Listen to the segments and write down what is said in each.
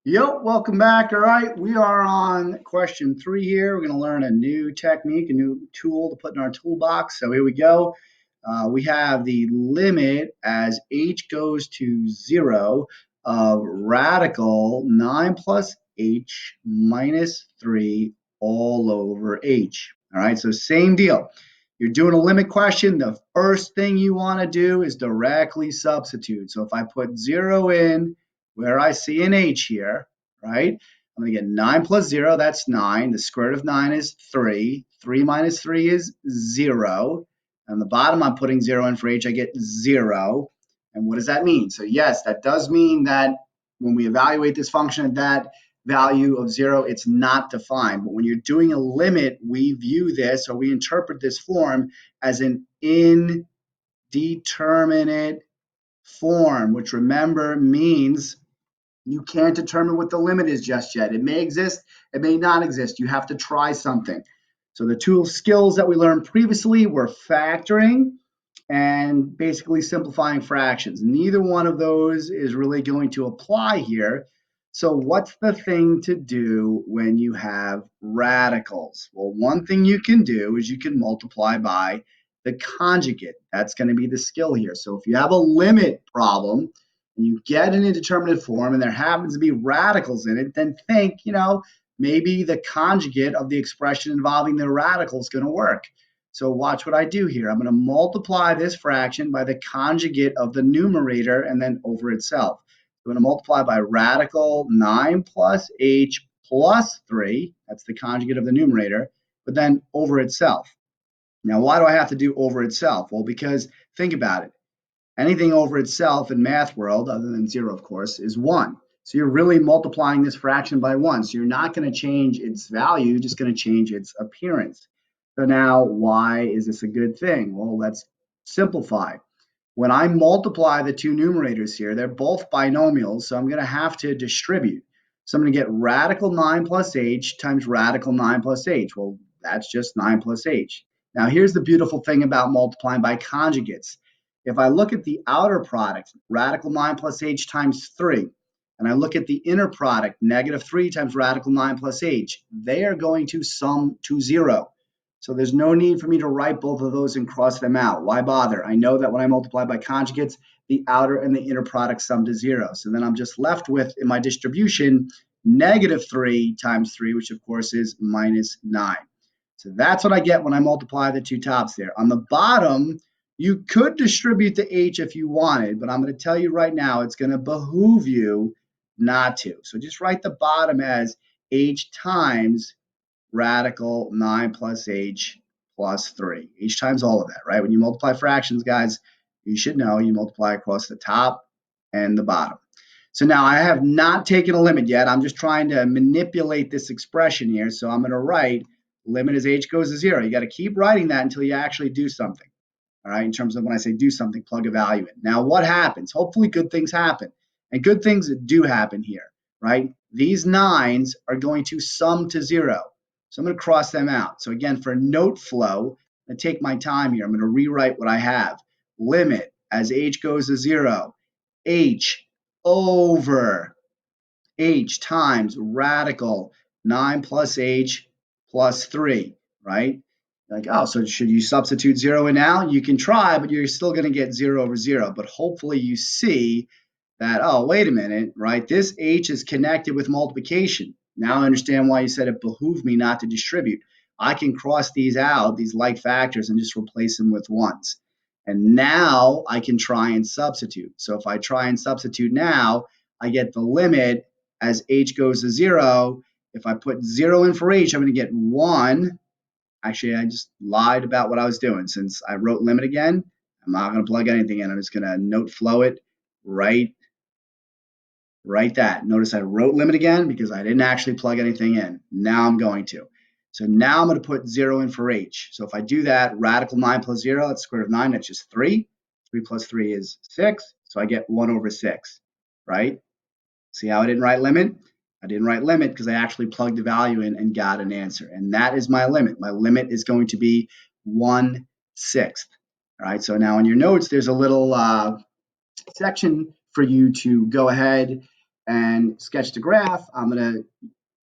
Yo, welcome back. All right, we are on question 3 here. We're going to learn a new technique, a new tool to put in our toolbox. So here we go. We have the limit as h goes to 0 of radical 9 plus h minus 3 all over h. All right, so same deal. You're doing a limit question. The first thing you want to do is directly substitute. So if I put 0 in, where I see an h here, right? I'm going to get 9 plus 0, that's 9. The square root of 9 is 3. 3 minus 3 is 0. On the bottom, I'm putting 0 in for h, I get 0. And what does that mean? So yes, that does mean that when we evaluate this function at that value of 0, it's not defined. But when you're doing a limit, we view this, or we interpret this form as an indeterminate form, which remember means you can't determine what the limit is just yet. It may exist, it may not exist. You have to try something. So the two skills that we learned previously were factoring and basically simplifying fractions. Neither one of those is really going to apply here. So what's the thing to do when you have radicals? Well, one thing you can do is you can multiply by the conjugate. That's going to be the skill here. So if you have a limit problem and you get an indeterminate form and there happens to be radicals in it, then think, maybe the conjugate of the expression involving the radical is going to work. So watch what I do here. I'm going to multiply this fraction by the conjugate of the numerator and then over itself. I'm going to multiply by radical 9 plus h plus 3. That's the conjugate of the numerator, but then over itself. Now, why do I have to do over itself? Well, because think about it. Anything over itself in math world, other than 0, of course, is 1. So you're really multiplying this fraction by 1. So you're not going to change its value, you're just going to change its appearance. So now, why is this a good thing? Well, let's simplify. When I multiply the two numerators here, they're both binomials, so I'm going to have to distribute. So I'm going to get radical 9 plus h times radical 9 plus h. Well, that's just 9 plus h. Now, here's the beautiful thing about multiplying by conjugates. If I look at the outer product, radical 9 plus h times 3, and I look at the inner product, negative 3 times radical 9 plus h, they are going to sum to 0. So there's no need for me to write both of those and cross them out. Why bother? I know that when I multiply by conjugates, the outer and the inner product sum to 0. So then I'm just left with, in my distribution, negative 3 times 3, which of course is minus 9. So that's what I get when I multiply the two tops there. On the bottom, you could distribute the h if you wanted, but I'm going to tell you right now, it's going to behoove you not to. So just write the bottom as h times radical 9 plus h plus 3. H times all of that, right? When you multiply fractions, guys, you should know you multiply across the top and the bottom. So now I have not taken a limit yet. I'm just trying to manipulate this expression here. So I'm going to write limit as h goes to 0. You got to keep writing that until you actually do something. All right, in terms of when I say do something, plug a value in. Now, what happens? Hopefully, good things happen. And good things do happen here, right? These 9s are going to sum to 0. So I'm going to cross them out. So again, for note flow, I'm going to take my time here. I'm going to rewrite what I have. Limit as h goes to 0, h over h times radical 9 plus h plus 3, right? Like, oh, so should you substitute 0 in now? You can try, but you're still going to get 0 over 0. But hopefully you see that, oh, wait a minute, right? This h is connected with multiplication. Now I understand why you said it behooved me not to distribute. I can cross these out, these like factors, and just replace them with 1s. And now I can try and substitute. So if I try and substitute now, I get the limit as h goes to 0. If I put 0 in for h, I'm going to get 1. Actually, I just lied about what I was doing. Since I wrote limit again, I'm not going to plug anything in. I'm just going to note flow it right that. Notice I wrote limit again because I didn't actually plug anything in. Now I'm going to. So now I'm going to put 0 in for h. So if I do that, radical 9 plus 0, that's square root of 9, that's just 3. 3 plus 3 is 6. So I get 1 over 6, right? See how I didn't write limit? I didn't write limit because I actually plugged the value in and got an answer. And that is my limit. My limit is going to be 1/6. All right, so now in your notes, there's a little section for you to go ahead and sketch the graph, I'm going to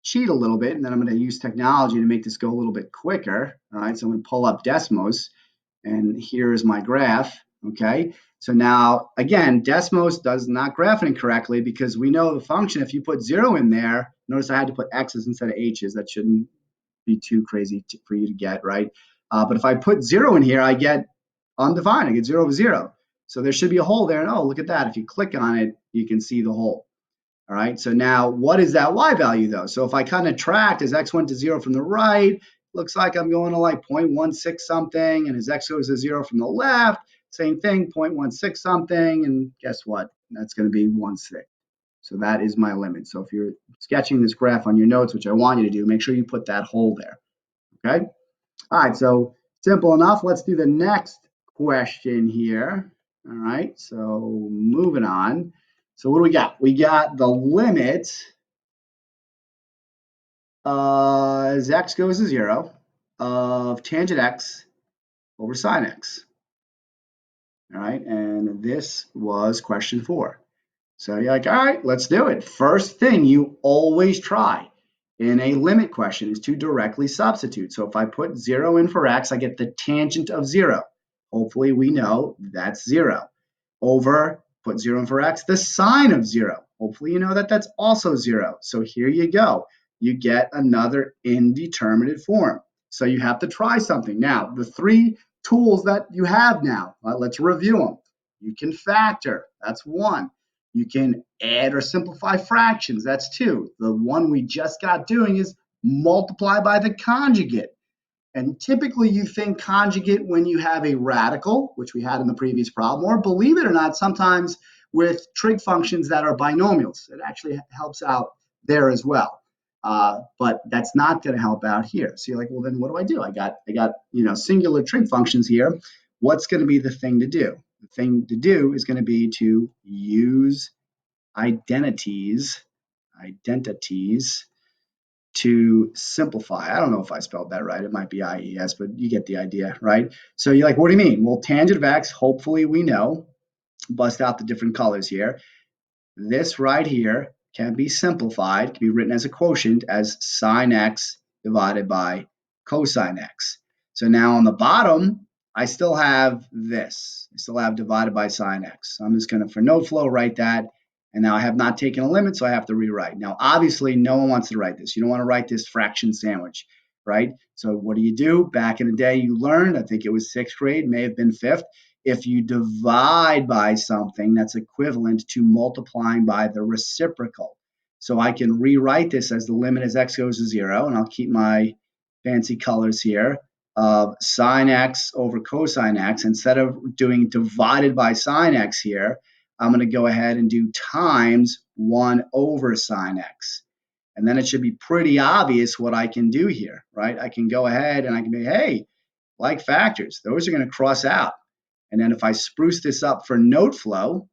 cheat a little bit, and then I'm going to use technology to make this go a little bit quicker. All right, so I'm going to pull up Desmos, and here's my graph. Okay, so now again, Desmos does not graph it incorrectly because we know the function, if you put 0 in there, notice I had to put x's instead of h's. That shouldn't be too crazy for you to get, right? But if I put 0 in here, I get undefined. I get 0 over 0. So there should be a hole there, and oh, look at that. If you click on it, you can see the hole. All right, so now what is that y value though? So if I kind of tracked as x went to 0 from the right, looks like I'm going to like 0.16 something, and as x goes to 0 from the left, same thing, 0.16 something, and guess what? That's going to be 1/6. So that is my limit. So if you're sketching this graph on your notes, which I want you to do, make sure you put that hole there, okay? All right, so simple enough. Let's do the next question here. All right, so moving on. So what do we got? We got the limit as x goes to 0 of tangent x over sine x. All right, and this was question 4. So you're like, all right, let's do it. First thing you always try in a limit question is to directly substitute. So if I put 0 in for x, I get the tangent of 0. Hopefully we know that's 0. Over, put 0 in for x, the sine of 0. Hopefully you know that that's also 0. So here you go. You get another indeterminate form. So you have to try something. Now, the 3 tools that you have now, let's review them. You can factor. That's 1. You can add or simplify fractions. That's 2. The one we just got doing is multiply by the conjugate. And typically you think conjugate when you have a radical, which we had in the previous problem, or believe it or not, sometimes with trig functions that are binomials. It actually helps out there as well. But that's not going to help out here. So you're like, well, then what do? I got singular trig functions here. What's going to be the thing to do? The thing to do is going to be to use identities to simplify. I don't know if I spelled that right. It might be IES, but you get the idea, right? So you're like, what do you mean? Well, tangent of x, hopefully we know. Bust out the different colors here. This right here can be simplified, can be written as a quotient as sine x divided by cosine x. So now on the bottom, I still have this. I still have divided by sine x. So I'm just going to, for node flow, write that. And now I have not taken a limit, so I have to rewrite. Now, obviously, no one wants to write this. You don't want to write this fraction sandwich, right? So what do? Back in the day, you learned, I think it was 6th grade, may have been 5th. If you divide by something, that's equivalent to multiplying by the reciprocal. So I can rewrite this as the limit as x goes to 0, and I'll keep my fancy colors here, of sine x over cosine x. Instead of doing divided by sine x here, I'm going to go ahead and do times 1 over sine x. And then it should be pretty obvious what I can do here, right? I can go ahead and I can be, hey, like factors, those are going to cross out. And then if I spruce this up for node flow,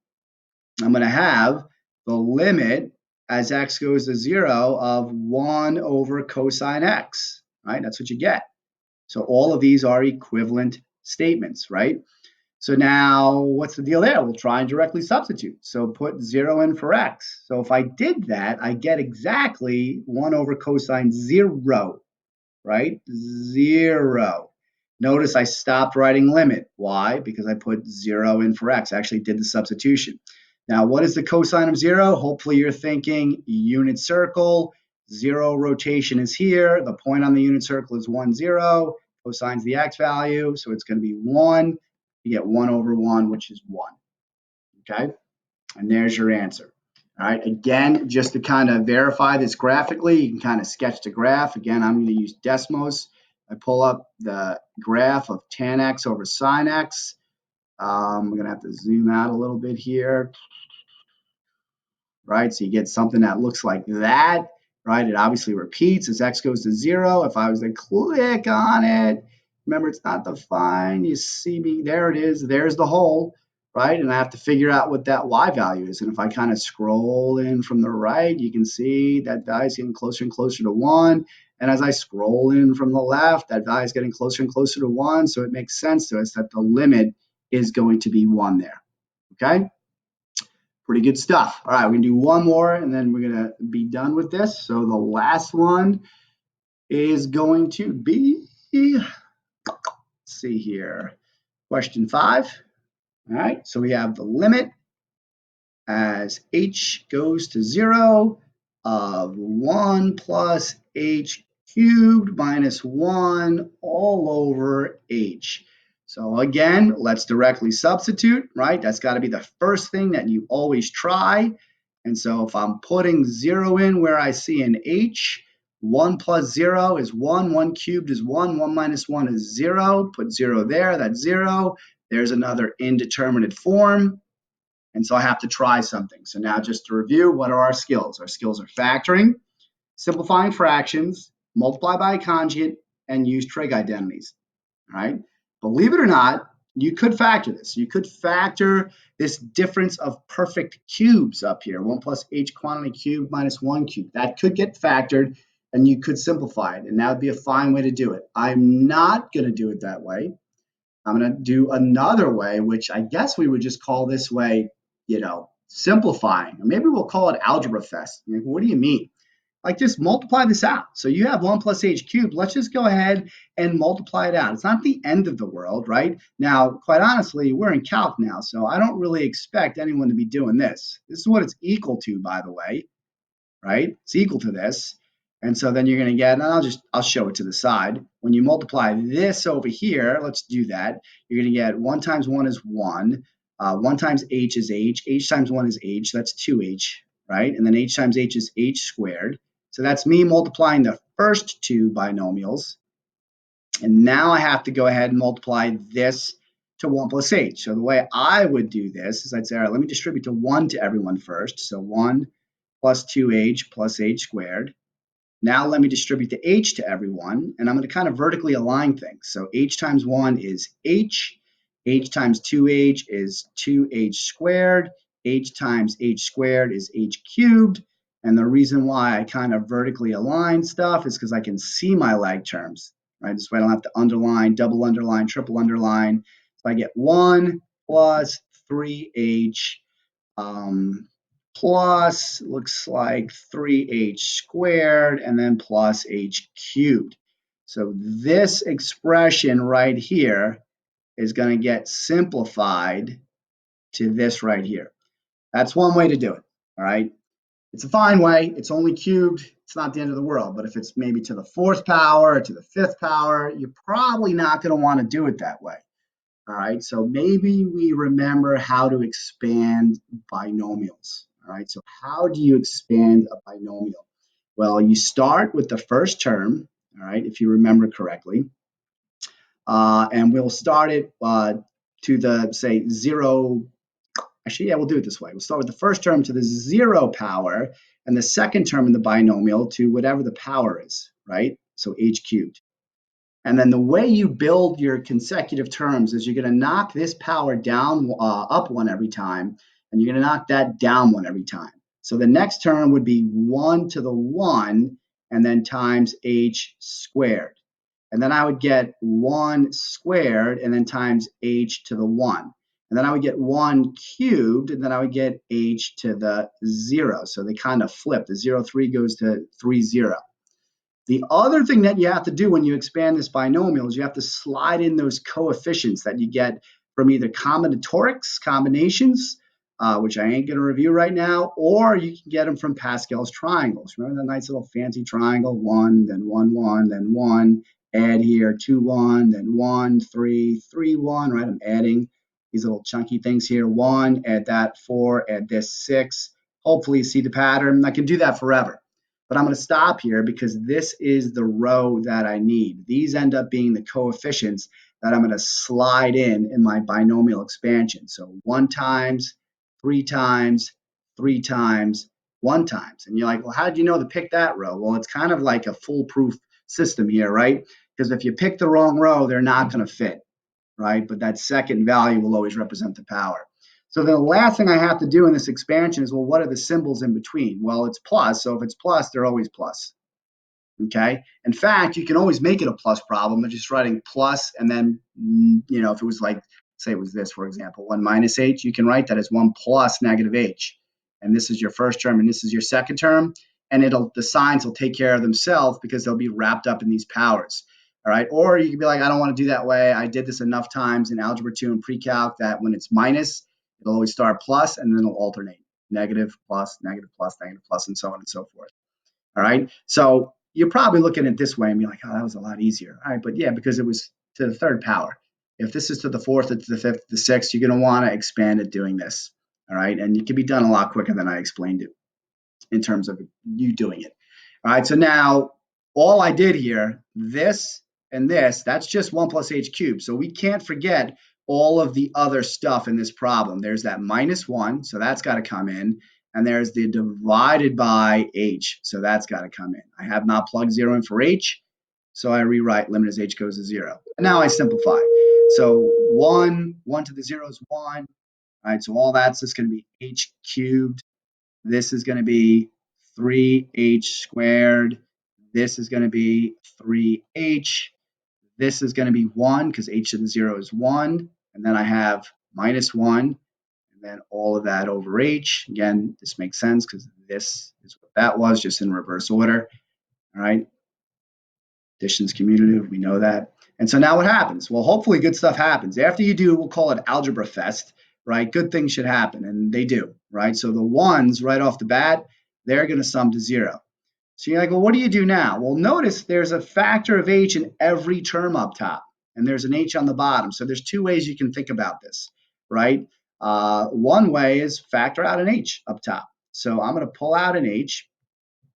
I'm going to have the limit as x goes to 0 of 1 over cosine x, right? That's what you get. So all of these are equivalent statements, right? So now what's the deal there? We'll try and directly substitute. So put 0 in for x. So if I did that, I get exactly 1 over cosine 0, right? 0. Notice I stopped writing limit. Why? Because I put 0 in for x. I actually did the substitution. Now, what is the cosine of 0? Hopefully you're thinking unit circle. 0 rotation is here. The point on the unit circle is 1, 0. Cosine's the x value, so it's going to be 1. You get 1 over 1, which is 1. Okay? And there's your answer. All right, again, just to kind of verify this graphically, you can kind of sketch the graph. Again, I'm going to use Desmos. I pull up the graph of tan x over sine x. I'm going to have to zoom out a little bit here. Right, so you get something that looks like that. Right, it obviously repeats as x goes to 0. If I was to click on it, remember it's not defined. You see me, there it is. There's the hole. Right, and I have to figure out what that y value is. And if I kind of scroll in from the right, you can see that value is getting closer and closer to 1. And as I scroll in from the left, that value is getting closer and closer to 1. So it makes sense to us that the limit is going to be 1 there. Okay? Pretty good stuff. All right, we're going to do one more, and then we're going to be done with this. So the last one is going to be, let's see here, question 5. All right, so we have the limit as h goes to 0 of 1 plus h cubed minus 1 all over h. So again, let's directly substitute, right? That's got to be the first thing that you always try. And so if I'm putting 0 in where I see an h, 1 plus 0 is 1, 1 cubed is 1, 1 minus 1 is 0. Put 0 there, that's 0. There's another indeterminate form. And so I have to try something. So now just to review, what are our skills? Our skills are factoring, simplifying fractions, multiply by a conjugate, and use trig identities. All right. Believe it or not, you could factor this. You could factor this difference of perfect cubes up here, 1 plus h quantity cubed minus 1 cubed. That could get factored, and you could simplify it, and that would be a fine way to do it. I'm not going to do it that way. I'm going to do another way, which I guess we would just call this way, simplifying. Or maybe we'll call it Algebra Fest. What do you mean? Like, just multiply this out. So you have 1 plus h cubed. Let's just go ahead and multiply it out. It's not the end of the world, right? Now, quite honestly, we're in calc now, so I don't really expect anyone to be doing this. This is what it's equal to, by the way, right? It's equal to this. And so then you're going to get, and I'll show it to the side. When you multiply this over here, let's do that. You're going to get 1 times 1 is 1. 1 times h is h. H times 1 is h. That's 2h, right? And then h times h is h squared. So that's me multiplying the first two binomials. And now I have to go ahead and multiply this to 1 plus h. So the way I would do this is I'd say, all right, let me distribute to 1 to everyone first. So 1 plus 2h plus h squared. Now let me distribute the h to everyone, and I'm going to kind of vertically align things. So h times 1 is h times 2h is 2h squared, h times h squared is h cubed, and the reason why I kind of vertically align stuff is because I can see my like terms, right? This way I don't have to underline, double underline, triple underline. So I get 1 plus 3h plus, looks like 3h squared, and then plus h cubed. So this expression right here is going to get simplified to this right here. That's one way to do it, all right? It's a fine way. It's only cubed. It's not the end of the world. But if it's maybe to the 4th power or to the 5th power, you're probably not going to want to do it that way. All right, so maybe we remember how to expand binomials. All right, so how do you expand a binomial? Well, you start with the first term, all right, if you remember correctly. And we'll start it to the, say, 0. Actually, yeah, we'll do it this way. We'll start with the first term to the 0 power and the second term in the binomial to whatever the power is, right? So h cubed. And then the way you build your consecutive terms is you're going to knock this power down up 1 every time, and you're going to knock that down 1 every time. So the next term would be 1 to the 1 and then times h squared. And then I would get 1 squared and then times h to the 1. And then I would get 1 cubed, and then I would get h to the 0. So they kind of flip. The 0, 3 goes to 3, 0. The other thing that you have to do when you expand this binomial is you have to slide in those coefficients that you get from either combinatorics, combinations, which I ain't going to review right now, or you can get them from Pascal's triangles. Remember that nice little fancy triangle? 1, then 1, 1, then 1, add here, 2, 1, then 1, 3, 3, 1, right? I'm adding these little chunky things here. 1, add that, 4, add this, 6. Hopefully you see the pattern. I can do that forever. But I'm going to stop here because this is the row that I need. These end up being the coefficients that I'm going to slide in my binomial expansion. So 1 times, 3 times, 3 times, 1 times. And you're like, well, how did you know to pick that row? Well, it's kind of like a foolproof system here, right? Because if you pick the wrong row, they're not going to fit, right? But that second value will always represent the power. So the last thing I have to do in this expansion is, well, what are the symbols in between? Well, it's plus. So if it's plus, they're always plus. Okay. In fact, you can always make it a plus problem by just writing plus, and then, if it was like say it was this, for example, 1 minus h, you can write that as 1 plus negative h. And this is your first term and this is your second term. And the signs will take care of themselves because they'll be wrapped up in these powers. All right. Or you can be like, I don't want to do that way. I did this enough times in Algebra 2 and pre-calc that when it's minus, it'll always start plus and then it'll alternate negative, plus, negative, plus, negative, plus, and so on and so forth. All right. So you're probably looking at it this way and be like, oh, that was a lot easier. All right. But yeah, because it was to the third power. If this is to the fourth or to the fifth, the sixth, you're going to want to expand it doing this. All right. And it can be done a lot quicker than I explained it in terms of you doing it. All right. So now all I did here, this and this, that's just 1 plus h cubed. So we can't forget all of the other stuff in this problem. There's that minus 1. So that's got to come in. And there's the divided by h. So that's got to come in. I have not plugged 0 in for h. So I rewrite limit as h goes to 0. And now I simplify. So 1 to the 0 is 1. All right, so all that's just going to be h cubed. This is going to be 3h squared. This is going to be 3h. This is going to be 1 because h to the 0 is 1. And then I have minus 1. And then all of that over h. Again, this makes sense because this is what that was, just in reverse order. All right. Addition's commutative. We know that. And so now what happens? Well, hopefully good stuff happens. After you do, we'll call it Algebra Fest, right? Good things should happen, and they do, right? So the ones right off the bat, they're going to sum to 0. So you're like, well, what do you do now? Well, notice there's a factor of h in every term up top, and there's an h on the bottom. So there's two ways you can think about this, right? One way is factor out an h up top. So I'm going to pull out an h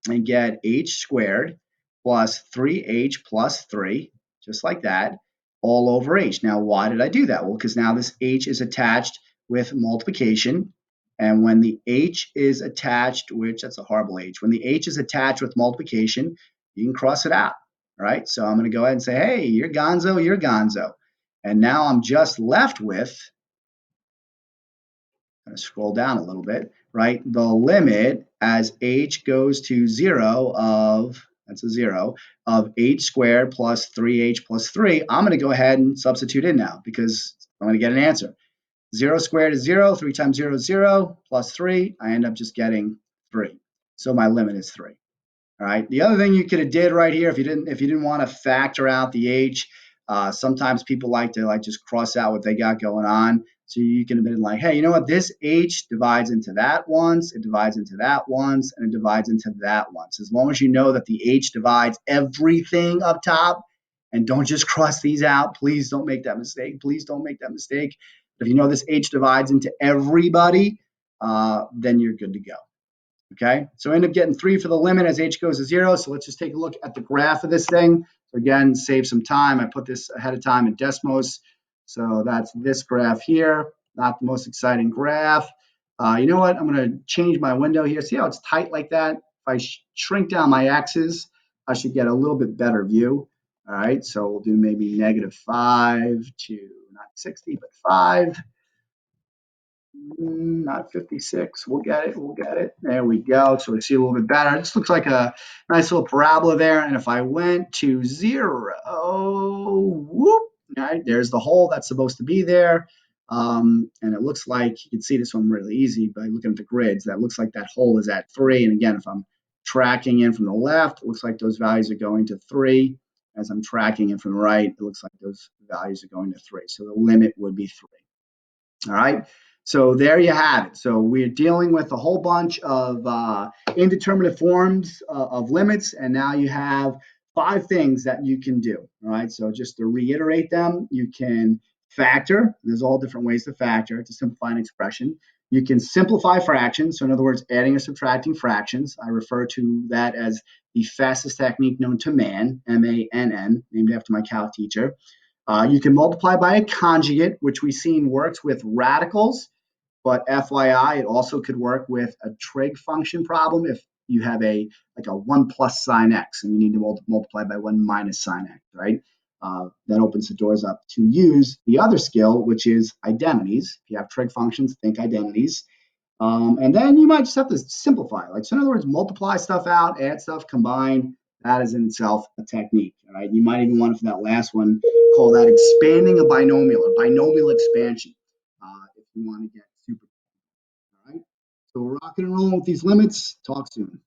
and get h squared plus 3h plus 3, just like that, all over h. Now, why did I do that? Well, because now this h is attached with multiplication. And when the h is attached, which that's a horrible h, when the h is attached with multiplication, you can cross it out. All right, so I'm going to go ahead and say, hey, you're gonzo, you're gonzo. And now I'm just left with, I'm going to scroll down a little bit, right? The limit as h goes to 0 of, that's a 0, of h squared plus 3h plus 3. I'm going to go ahead and substitute in now because I'm going to get an answer. 0 squared is 0, 3 times 0 is 0, plus 3, I end up just getting 3. So my limit is 3. All right. The other thing you could have did right here, if you didn't want to factor out the h, sometimes people like to just cross out what they got going on. So you can have been like, hey, you know what? This h divides into that once, it divides into that once, and it divides into that once. As long as you know that the h divides everything up top, and don't just cross these out. Please don't make that mistake. Please don't make that mistake. If you know this h divides into everybody, then you're good to go. Okay, so I end up getting 3 for the limit as h goes to 0. So let's just take a look at the graph of this thing. So again, save some time. I put this ahead of time in Desmos. So that's this graph here. Not the most exciting graph. You know what? I'm going to change my window here. See how it's tight like that? If I shrink down my axes, I should get a little bit better view. All right, so we'll do maybe -5 to not 60, but 5. Not 56. We'll get it. We'll get it. There we go. So we see a little bit better. This looks like a nice little parabola there. And if I went to 0, whoop, all right, there's the hole that's supposed to be there. And it looks like you can see this one really easy by looking at the grids. That looks like that hole is at 3. And again, if I'm tracking in from the left, it looks like those values are going to 3. As I'm tracking in from the right, it looks like those values are going to 3. So the limit would be 3. All right. So there you have it. So we're dealing with a whole bunch of indeterminate forms of limits, and now you have 5 things that you can do. All right. So just to reiterate them, you can factor. There's all different ways to factor to simplify an expression. You can simplify fractions. So in other words, adding or subtracting fractions. I refer to that as the fastest technique known to man, M-A-N-N, named after my calc teacher. You can multiply by a conjugate, which we've seen works with radicals, but FYI, it also could work with a trig function problem if you have like a 1 plus sine x and you need to multiply by 1 minus sine x, right? That opens the doors up to use the other skill, which is identities. If you have trig functions, think identities. And then you might just have to simplify. So in other words, multiply stuff out, add stuff, combine. That is in itself a technique. All right. You might even want, for that last one, call that expanding a binomial or binomial expansion if you want to get super. All right. So we're rocking and rolling with these limits. Talk soon.